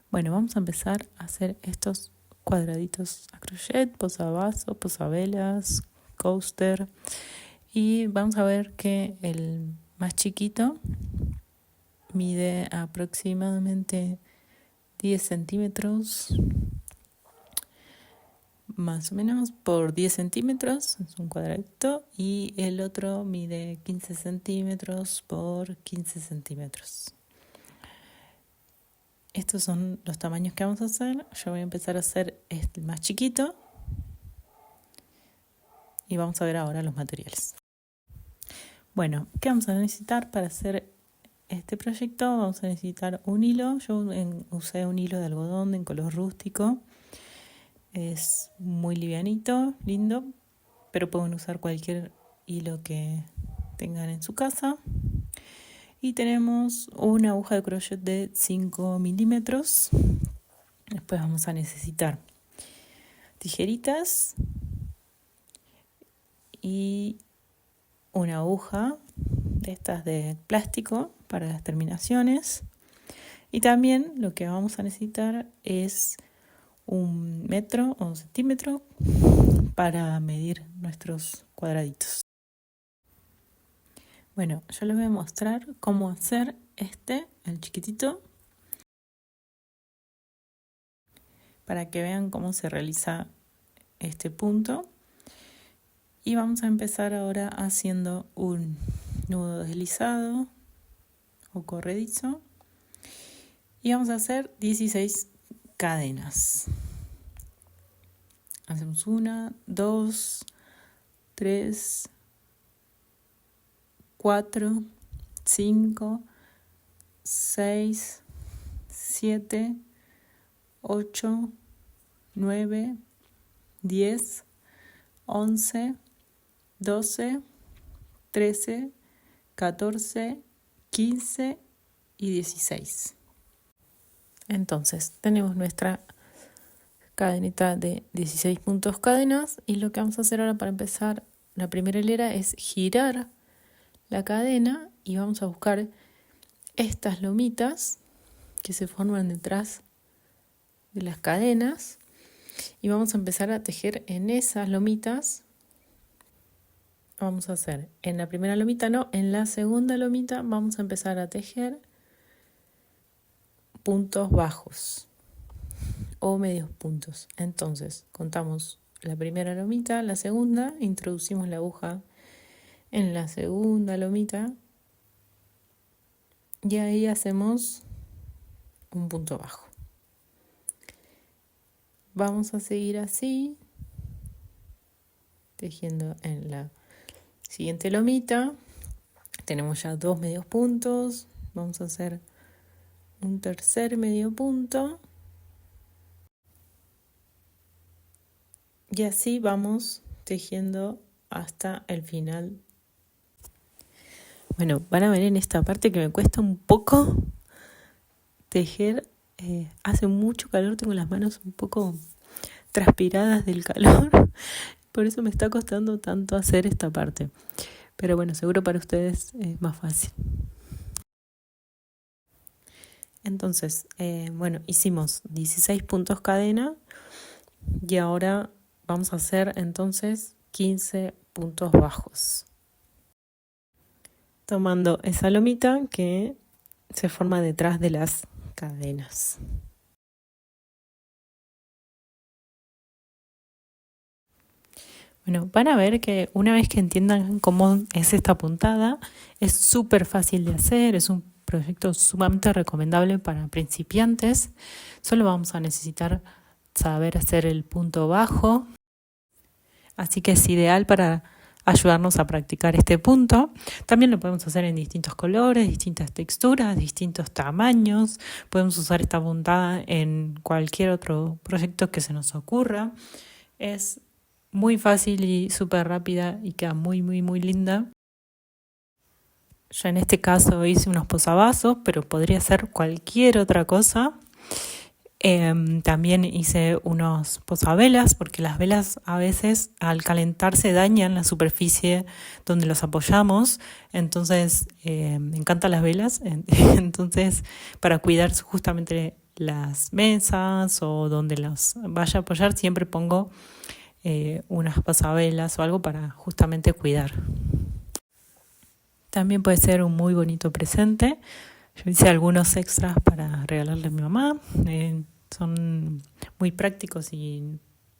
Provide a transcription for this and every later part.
Bueno, vamos a empezar a hacer estos cuadraditos a crochet, posavasos, posavelas, coaster. Y vamos a ver que el más chiquito mide aproximadamente 10 centímetros, más o menos, por 10 centímetros, es un cuadradito, y el otro mide 15 centímetros por 15 centímetros. Estos son los tamaños que vamos a hacer. Yo voy a empezar a hacer este más chiquito y vamos a ver ahora los materiales. Bueno, ¿qué vamos a necesitar para hacer este proyecto? Vamos a necesitar un hilo. Yo usé un hilo de algodón en color rústico. Es muy livianito, lindo, pero pueden usar cualquier hilo que tengan en su casa. Y tenemos una aguja de crochet de 5 milímetros. Después vamos a necesitar tijeritas y una aguja de estas de plástico para las terminaciones. Y también lo que vamos a necesitar es 1 metro o 1 centímetro para medir nuestros cuadraditos. Bueno, yo les voy a mostrar cómo hacer el chiquitito, para que vean cómo se realiza este punto. Y vamos a empezar ahora haciendo un nudo deslizado o corredizo. Y vamos a hacer 16 cadenas. Hacemos 1, 2, 3, 4, 5, 6, 7, 8, 9, 10, 11, 12, 13, 14, 15 y 16. Entonces tenemos nuestra cadenita de 16 puntos cadenas, y lo que vamos a hacer ahora para empezar la primera hilera es girar la cadena y vamos a buscar estas lomitas que se forman detrás de las cadenas y vamos a empezar a tejer en esas lomitas. Vamos a hacer en la primera lomita, no, en la segunda lomita vamos a empezar a tejer puntos bajos o medios puntos. Entonces contamos la primera lomita, la segunda, introducimos la aguja en la segunda lomita y ahí hacemos un punto bajo. Vamos a seguir así, tejiendo en la siguiente lomita. Tenemos ya 2 medios puntos, vamos a hacer un tercer medio punto y así vamos tejiendo hasta el final. Bueno, van a ver en esta parte que me cuesta un poco tejer. Hace mucho calor, tengo las manos un poco transpiradas del calor, por eso me está costando tanto hacer esta parte. Pero bueno, seguro para ustedes es más fácil. Entonces, bueno, hicimos 16 puntos cadena y ahora vamos a hacer entonces 15 puntos bajos. Tomando esa lomita que se forma detrás de las cadenas. Bueno, van a ver que una vez que entiendan cómo es esta puntada, es súper fácil de hacer, es un proyecto sumamente recomendable para principiantes. Solo vamos a necesitar saber hacer el punto bajo, así que es ideal para ayudarnos a practicar este punto. También lo podemos hacer en distintos colores, distintas texturas, distintos tamaños. Podemos usar esta puntada en cualquier otro proyecto que se nos ocurra. Es muy fácil y súper rápida y queda muy, muy, muy linda. Yo en este caso hice unos posavasos, pero podría ser cualquier otra cosa. También hice unos posavelas, porque las velas a veces al calentarse dañan la superficie donde los apoyamos. Entonces me encantan las velas. Entonces, para cuidar justamente las mesas o donde las vaya a apoyar, siempre pongo unas pasabelas o algo para justamente cuidar. También puede ser un muy bonito presente. Yo hice algunos extras para regalarle a mi mamá. Son muy prácticos y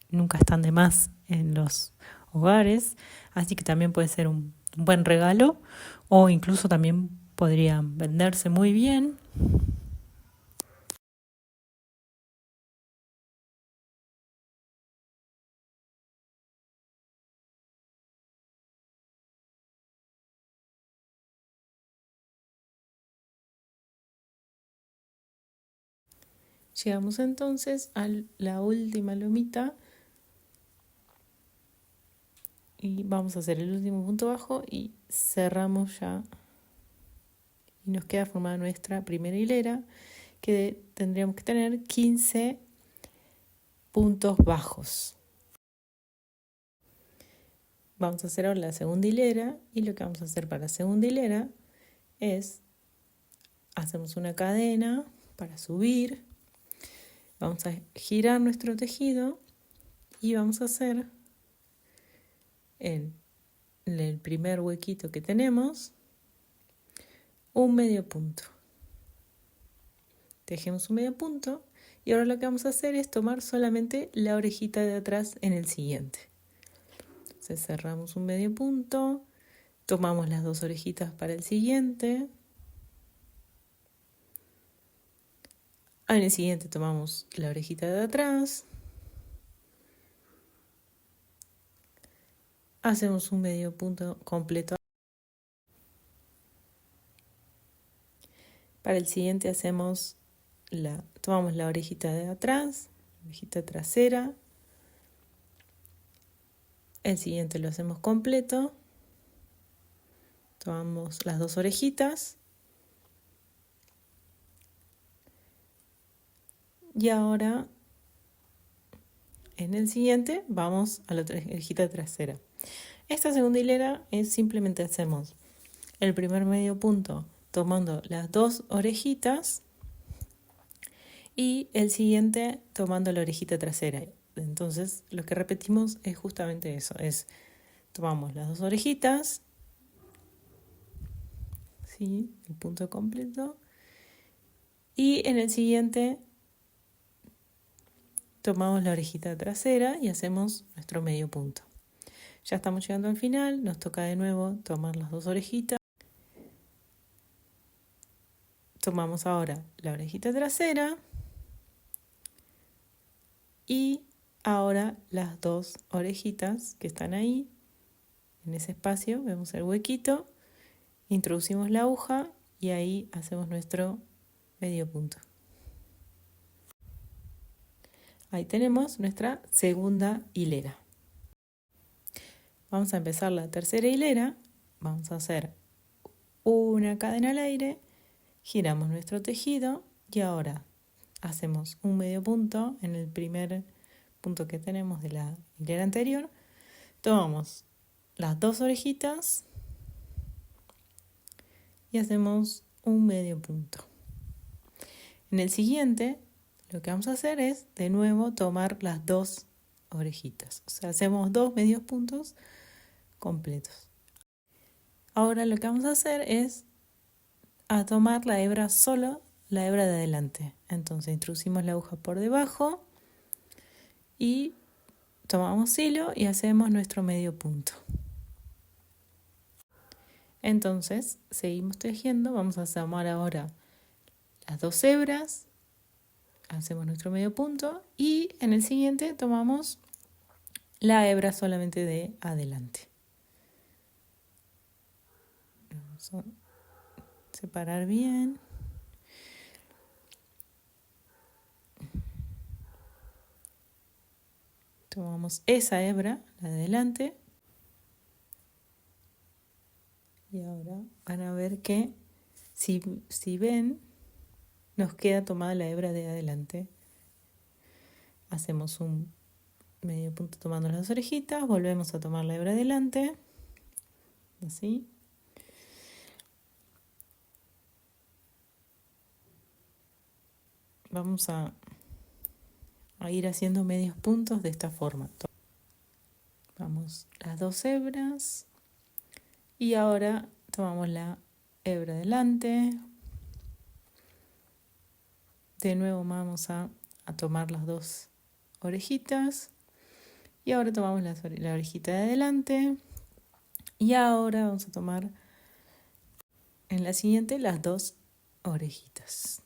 nunca están de más en los hogares. Así que también puede ser un buen regalo o incluso también podrían venderse muy bien. Llegamos entonces a la última lomita y vamos a hacer el último punto bajo y cerramos ya y nos queda formada nuestra primera hilera, que tendríamos que tener 15 puntos bajos. Vamos a hacer ahora la segunda hilera y lo que vamos a hacer para la segunda hilera es hacemos una cadena para subir, vamos a girar nuestro tejido y vamos a hacer en el primer huequito que tenemos un medio punto. Tejemos un medio punto y ahora lo que vamos a hacer es tomar solamente la orejita de atrás en el siguiente. Entonces cerramos un medio punto, tomamos las dos orejitas para el siguiente. En el siguiente tomamos la orejita de atrás. Hacemos un medio punto completo. Para el siguiente tomamos la orejita de atrás, la orejita trasera. El siguiente lo hacemos completo. Tomamos las dos orejitas. Y ahora, en el siguiente, vamos a la orejita trasera. Esta segunda hilera es simplemente hacemos el primer medio punto tomando las dos orejitas y el siguiente tomando la orejita trasera. Entonces, lo que repetimos es justamente eso, tomamos las dos orejitas, ¿sí? El punto completo, y en el siguiente tomamos la orejita trasera y hacemos nuestro medio punto. Ya estamos llegando al final, nos toca de nuevo tomar las dos orejitas. Tomamos ahora la orejita trasera y ahora las dos orejitas que están ahí, en ese espacio, vemos el huequito, introducimos la aguja y ahí hacemos nuestro medio punto. Ahí tenemos nuestra segunda hilera. Vamos a empezar la tercera hilera, vamos a hacer una cadena al aire, giramos nuestro tejido y ahora hacemos un medio punto en el primer punto que tenemos de la hilera anterior, tomamos las dos orejitas y hacemos un medio punto. En el siguiente, lo que vamos a hacer es de nuevo tomar las dos orejitas, o sea, hacemos dos medios puntos completos. Ahora lo que vamos a hacer es a tomar la hebra solo, la hebra de adelante. Entonces introducimos la aguja por debajo y tomamos hilo y hacemos nuestro medio punto. Entonces seguimos tejiendo, vamos a tomar ahora las dos hebras, hacemos nuestro medio punto y en el siguiente tomamos la hebra solamente de adelante. Vamos a separar bien. Tomamos esa hebra, la de adelante. Y ahora van a ver que si ven, nos queda tomada la hebra de adelante. Hacemos un medio punto tomando las dos orejitas, volvemos a tomar la hebra de adelante. Así. vamos a ir haciendo medios puntos de esta forma. Vamos las 2 hebras y ahora tomamos la hebra delante. De nuevo vamos a tomar las 2 orejitas y ahora tomamos la orejita de adelante y ahora vamos a tomar en la siguiente las 2 orejitas.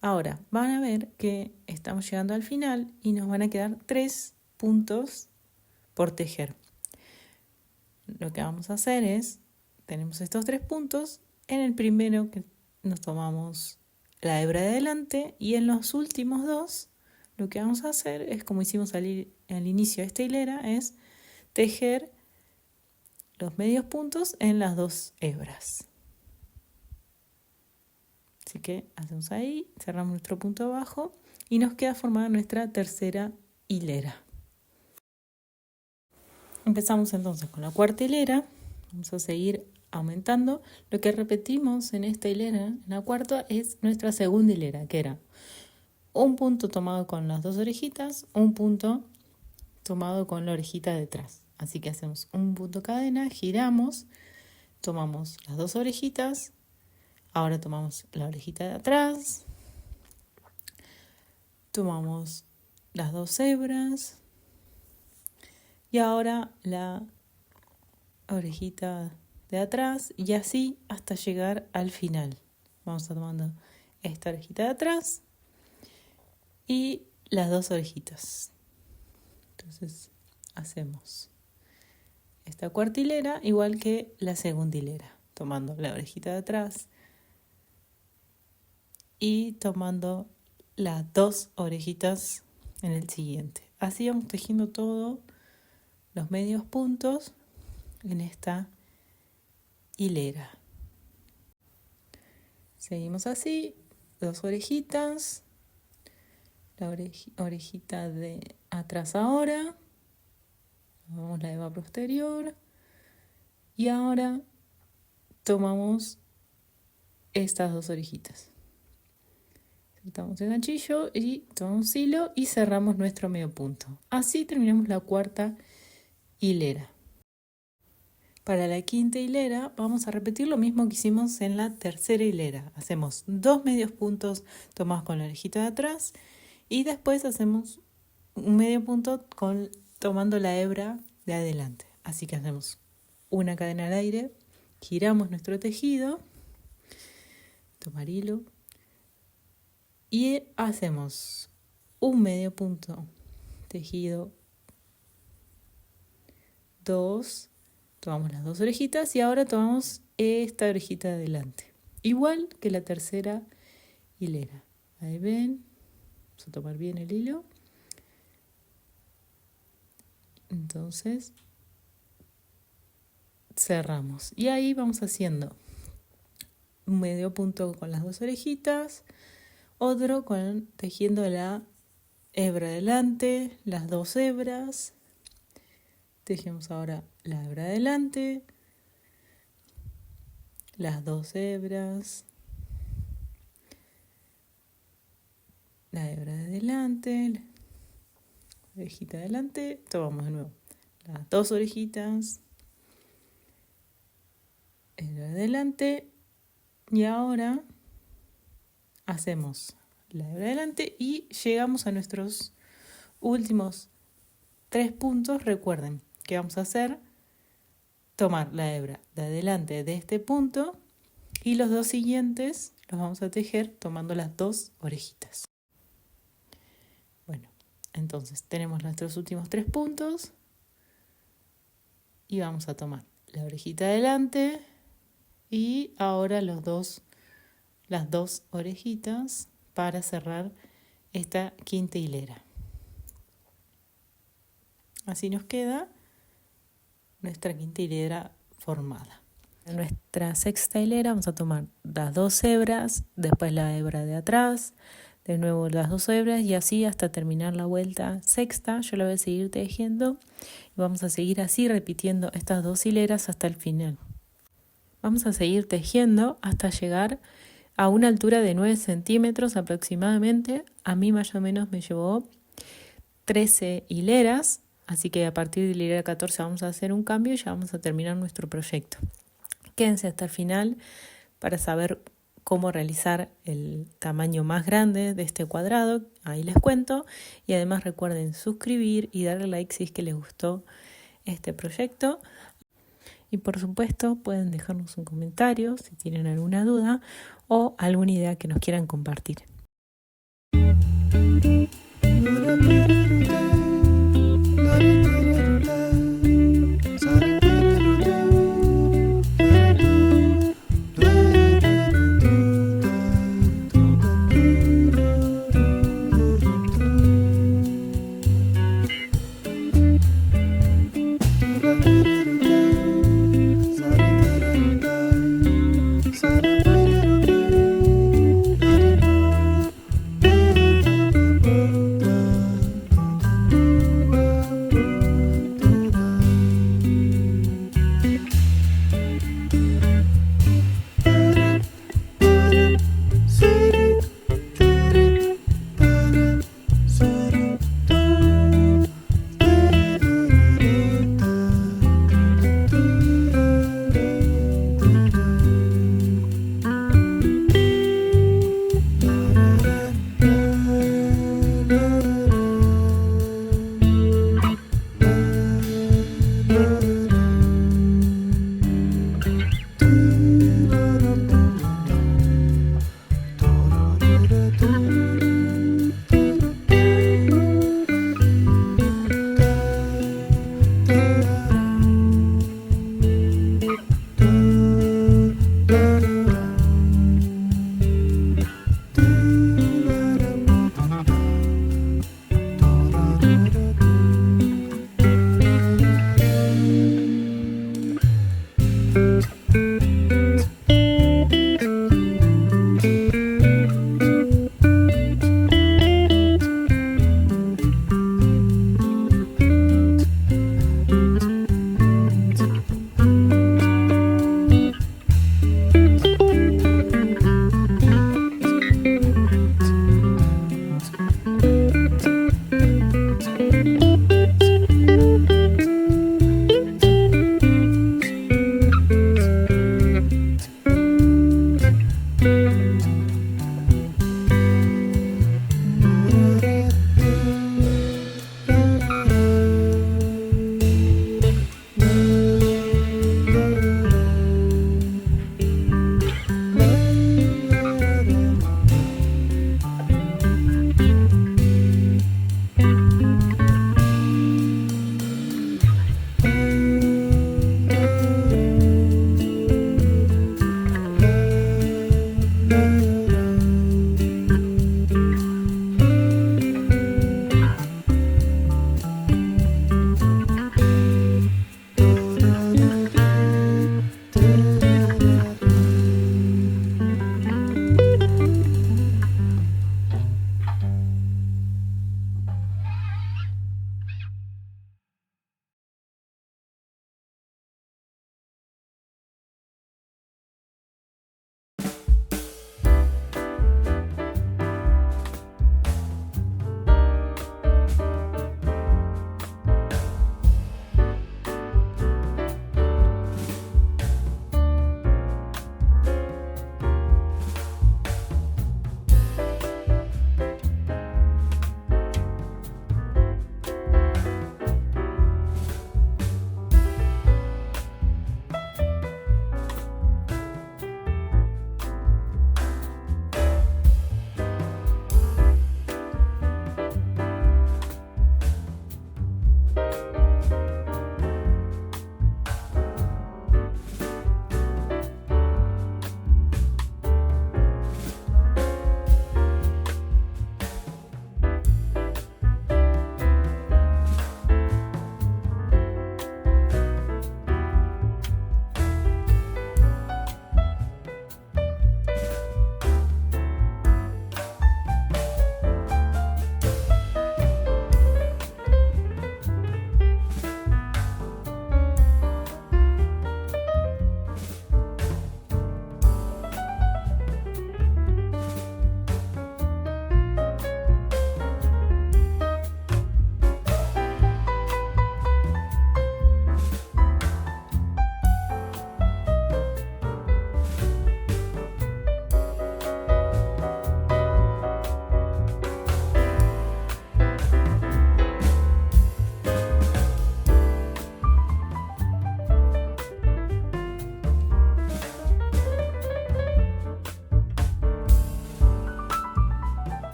Ahora van a ver que estamos llegando al final y nos van a quedar 3 puntos por tejer. Lo que vamos a hacer es, tenemos estos 3 puntos, en el primero que nos tomamos la hebra de adelante y en los últimos 2 lo que vamos a hacer es, como hicimos al inicio de esta hilera, es tejer los medios puntos en las 2 hebras. Así que hacemos ahí, cerramos nuestro punto abajo y nos queda formada nuestra tercera hilera. Empezamos entonces con la cuarta hilera, vamos a seguir aumentando. Lo que repetimos en esta hilera, en la cuarta, es nuestra segunda hilera, que era un punto tomado con las 2 orejitas, un punto tomado con la orejita detrás. Así que hacemos un punto cadena, giramos, tomamos las 2 orejitas, ahora tomamos la orejita de atrás, tomamos las 2 hebras y ahora la orejita de atrás y así hasta llegar al final. Vamos a tomando esta orejita de atrás y las 2 orejitas. Entonces hacemos esta cuarta hilera igual que la segunda hilera, tomando la orejita de atrás y tomando las 2 orejitas en el siguiente. Así vamos tejiendo todos los medios puntos en esta hilera. Seguimos así, 2 orejitas, la orejita de atrás ahora, tomamos la hebra posterior y ahora tomamos estas 2 orejitas. Soltamos el ganchillo y tomamos hilo y cerramos nuestro medio punto. Así terminamos la cuarta hilera. Para la quinta hilera vamos a repetir lo mismo que hicimos en la tercera hilera. Hacemos 2 medios puntos tomados con la orejita de atrás y después hacemos un medio punto tomando la hebra de adelante. Así que hacemos una cadena al aire, giramos nuestro tejido, tomar hilo y hacemos un medio punto tejido, 2, tomamos las 2 orejitas y ahora tomamos esta orejita de adelante, igual que la tercera hilera. Ahí ven, vamos a tomar bien el hilo. Entonces cerramos y ahí vamos haciendo un medio punto con las 2 orejitas, otro tejiendo la hebra adelante, las 2 hebras, tejemos ahora la hebra adelante, las 2 hebras, la hebra de adelante, la orejita de adelante, tomamos de nuevo las 2 orejitas, hebra de adelante y ahora hacemos la hebra de adelante y llegamos a nuestros últimos 3 puntos. Recuerden que vamos a hacer, tomar la hebra de adelante de este punto y los 2 siguientes los vamos a tejer tomando las 2 orejitas. Bueno, entonces tenemos nuestros últimos 3 puntos y vamos a tomar la orejita de adelante y ahora las 2 orejitas para cerrar esta quinta hilera. Así nos queda nuestra quinta hilera formada. En nuestra sexta hilera vamos a tomar las 2 hebras, después la hebra de atrás, de nuevo las 2 hebras y así hasta terminar la vuelta sexta. Yo la voy a seguir tejiendo y vamos a seguir así repitiendo estas 2 hileras hasta el final. Vamos a seguir tejiendo hasta llegar a una altura de 9 centímetros aproximadamente. A mí más o menos me llevó 13 hileras, así que a partir de la hilera 14 vamos a hacer un cambio y ya vamos a terminar nuestro proyecto. Quédense hasta el final para saber cómo realizar el tamaño más grande de este cuadrado, ahí les cuento, y además recuerden suscribir y darle like si es que les gustó este proyecto. Y por supuesto pueden dejarnos un comentario si tienen alguna duda o alguna idea que nos quieran compartir.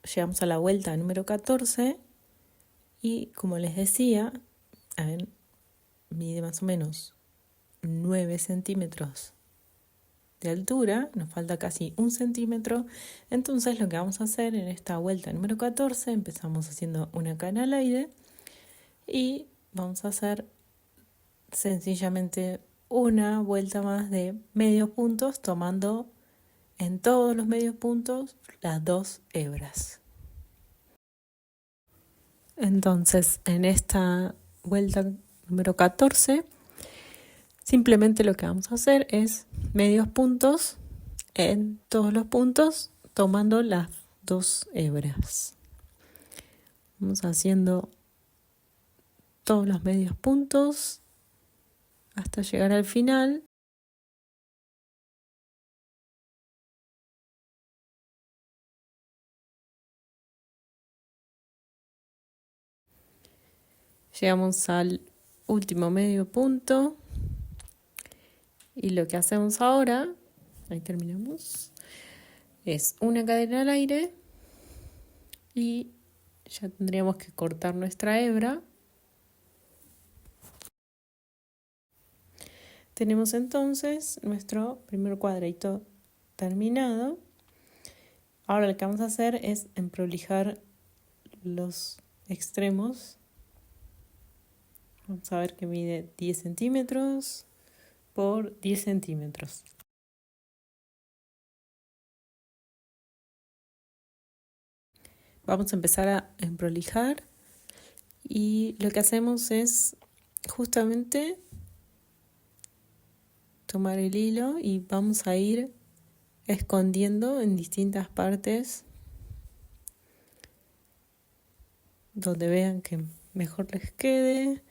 llegamos a la vuelta número 14 y como les decía, a ver, mide más o menos 9 centímetros de altura, nos falta casi 1 centímetro. Entonces lo que vamos a hacer en esta vuelta número 14, empezamos haciendo una canaloide y vamos a hacer sencillamente una vuelta más de medios puntos, tomando en todos los medios puntos las 2 hebras. Entonces, en esta vuelta número 14, simplemente lo que vamos a hacer es medios puntos en todos los puntos, tomando las 2 hebras. Vamos haciendo todos los medios puntos hasta llegar al final. Llegamos al último medio punto y lo que hacemos ahora, ahí terminamos, es una cadena al aire y ya tendríamos que cortar nuestra hebra. Tenemos entonces nuestro primer cuadradito terminado. Ahora lo que vamos a hacer es emprolijar los extremos. Vamos a ver que mide 10 centímetros por 10 centímetros. Vamos a empezar a emprolijar y lo que hacemos es justamente tomar el hilo y vamos a ir escondiendo en distintas partes donde vean que mejor les quede.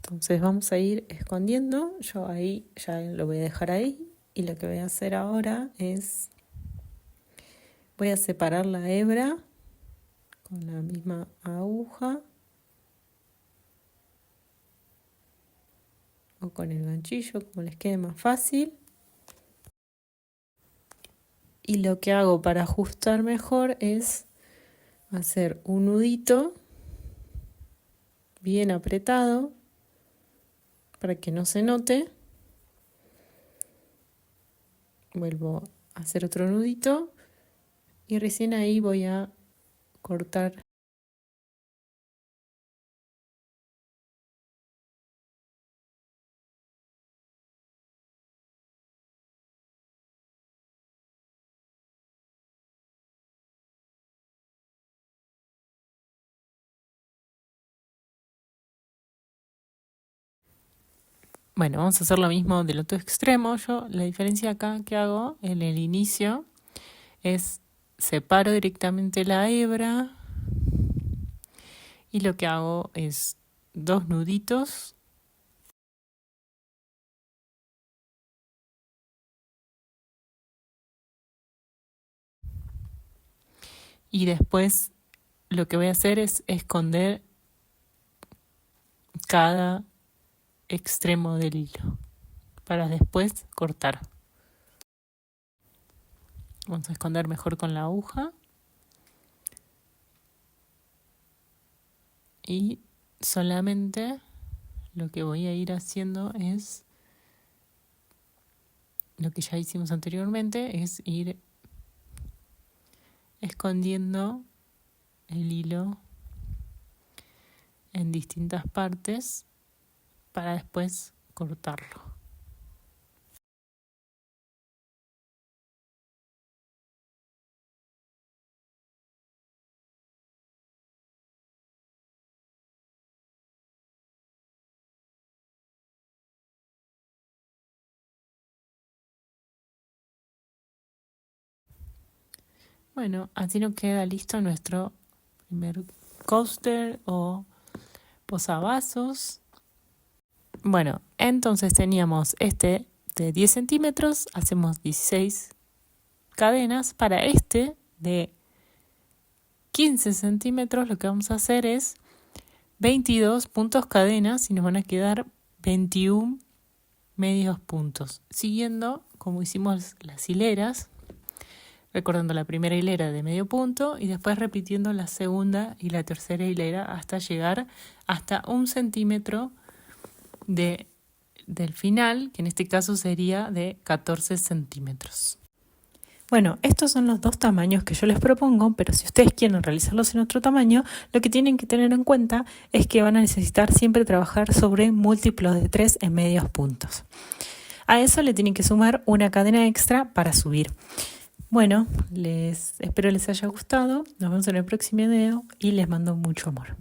Entonces vamos a ir escondiendo. Yo ahí ya lo voy a dejar ahí y lo que voy a hacer ahora es voy a separar la hebra con la misma aguja o con el ganchillo, como les quede más fácil. Y lo que hago para ajustar mejor es hacer un nudito bien apretado para que no se note. Vuelvo a hacer otro nudito y recién ahí voy a cortar. Bueno, vamos a hacer lo mismo del otro extremo. Yo la diferencia acá que hago en el inicio es separo directamente la hebra y lo que hago es 2 nuditos y después lo que voy a hacer es esconder cada extremo del hilo para después cortar. Vamos a esconder mejor con la aguja y solamente lo que voy a ir haciendo es lo que ya hicimos anteriormente, es ir escondiendo el hilo en distintas partes para después cortarlo. Bueno, así nos queda listo nuestro primer coaster o posavasos. Bueno, entonces teníamos este de 10 centímetros, hacemos 16 cadenas. Para este de 15 centímetros lo que vamos a hacer es 22 puntos cadenas y nos van a quedar 21 medios puntos, siguiendo como hicimos las hileras, recordando la primera hilera de medio punto y después repitiendo la segunda y la tercera hilera hasta llegar hasta 1 centímetro del final, que en este caso sería de 14 centímetros. Bueno, estos son los dos tamaños que yo les propongo, pero si ustedes quieren realizarlos en otro tamaño, lo que tienen que tener en cuenta es que van a necesitar siempre trabajar sobre múltiplos de 3 en medios puntos. A eso le tienen que sumar una cadena extra para subir. Bueno, espero les haya gustado, nos vemos en el próximo video y les mando mucho amor.